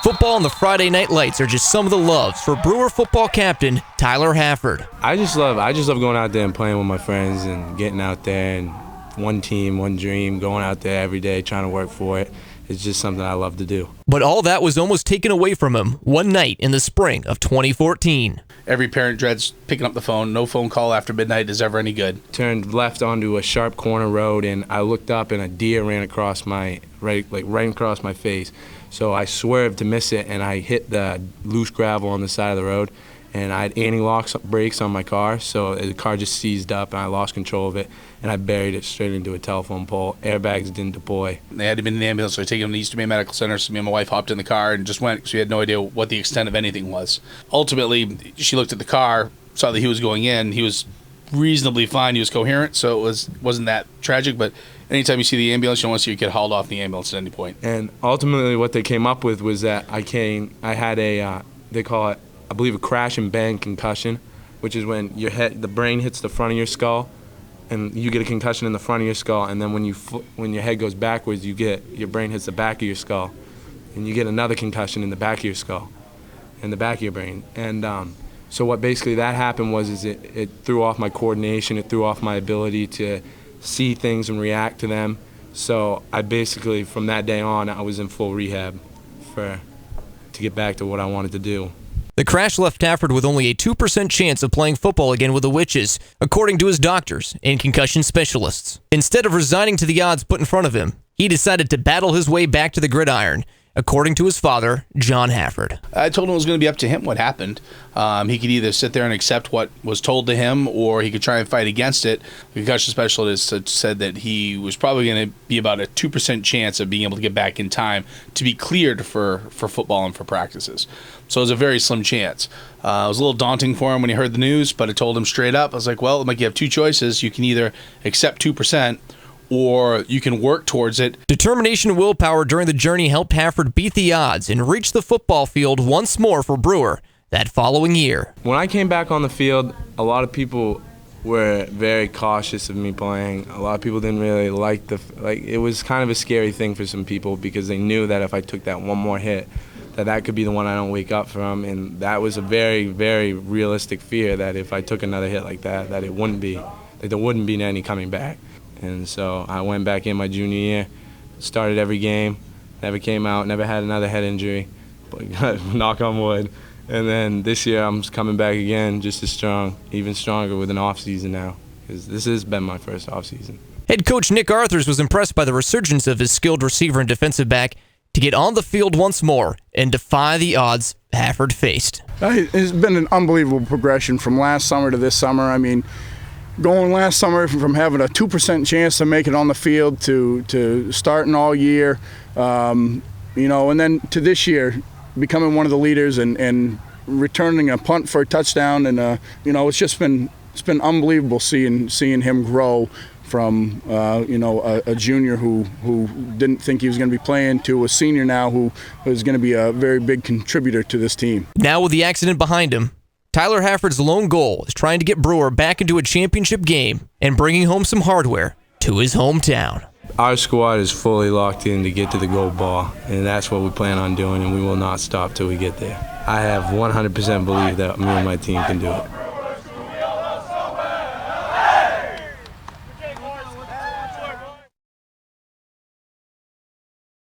Football and the Friday night lights are just some of the loves for Brewer football captain Tyler Hafford. I just love going out there and playing with my friends and getting out there and one team, one dream, going out there every day trying to work for it. It's just something I love to do. But all that was almost taken away from him one night in the spring of 2014. Every parent dreads picking up the phone. No phone call after midnight is ever any good. Turned left onto a sharp corner road, and I looked up, and a deer ran across right across my face. So I swerved to miss it, and I hit the loose gravel on the side of the road. And I had anti-lock brakes on my car, so the car just seized up, and I lost control of it, and I buried it straight into a telephone pole. Airbags didn't deploy. They had to be in the ambulance, so I taken him to the East Maine Medical Center. So me and my wife hopped in the car and just went, because we had no idea what the extent of anything was. Ultimately, she looked at the car, saw that he was going in. He was reasonably fine. He was coherent, so it wasn't that tragic. But anytime you see the ambulance, you don't want to see you get hauled off the ambulance at any point. And ultimately, what they came up with was that I had a, they call it, I believe, a crash and bang concussion, which is when the brain hits the front of your skull, and you get a concussion in the front of your skull, and then when your head goes backwards, your brain hits the back of your skull, and you get another concussion in the back of your skull, in the back of your brain. And so what basically that happened was it threw off my coordination, it threw off my ability to see things and react to them. So I basically, from that day on, I was in full rehab to get back to what I wanted to do. The crash left Hafford with only a 2% chance of playing football again with the Witches, according to his doctors and concussion specialists. Instead of resigning to the odds put in front of him, he decided to battle his way back to the gridiron, according to his father, John Hafford. I told him it was going to be up to him what happened. He could either sit there and accept what was told to him, or he could try and fight against it. The concussion specialist had said that he was probably going to be about a 2% chance of being able to get back in time to be cleared for football and for practices. So it was a very slim chance. It was a little daunting for him when he heard the news, but I told him straight up, I was like, well, you have two choices. You can either accept 2%, or you can work towards it. Determination and willpower during the journey helped Hafford beat the odds and reach the football field once more for Brewer that following year. When I came back on the field, a lot of people were very cautious of me playing. A lot of people didn't really like it was kind of a scary thing for some people, because they knew that if I took that one more hit, that could be the one I don't wake up from, and that was a very, very realistic fear, that if I took another hit like that there wouldn't be any coming back. And so I went back in my junior year, started every game, never came out, never had another head injury, but knock on wood. And then this year I'm coming back again just as strong, even stronger with an off season now, because this has been my first off season. Head coach Nick Arthurs was impressed by the resurgence of his skilled receiver and defensive back to get on the field once more and defy the odds Hafford faced. It's been an unbelievable progression from last summer to this summer. I mean, going last summer from having a 2% chance to make it on the field to starting all year, and then to this year, becoming one of the leaders and returning a punt for a touchdown, and it's been unbelievable seeing him grow from a junior who didn't think he was going to be playing to a senior now who is going to be a very big contributor to this team. Now with the accident behind him, Tyler Hafford's lone goal is trying to get Brewer back into a championship game and bringing home some hardware to his hometown. Our squad is fully locked in to get to the gold ball, and that's what we plan on doing, and we will not stop till we get there. I have 100% belief that me and my team can do it.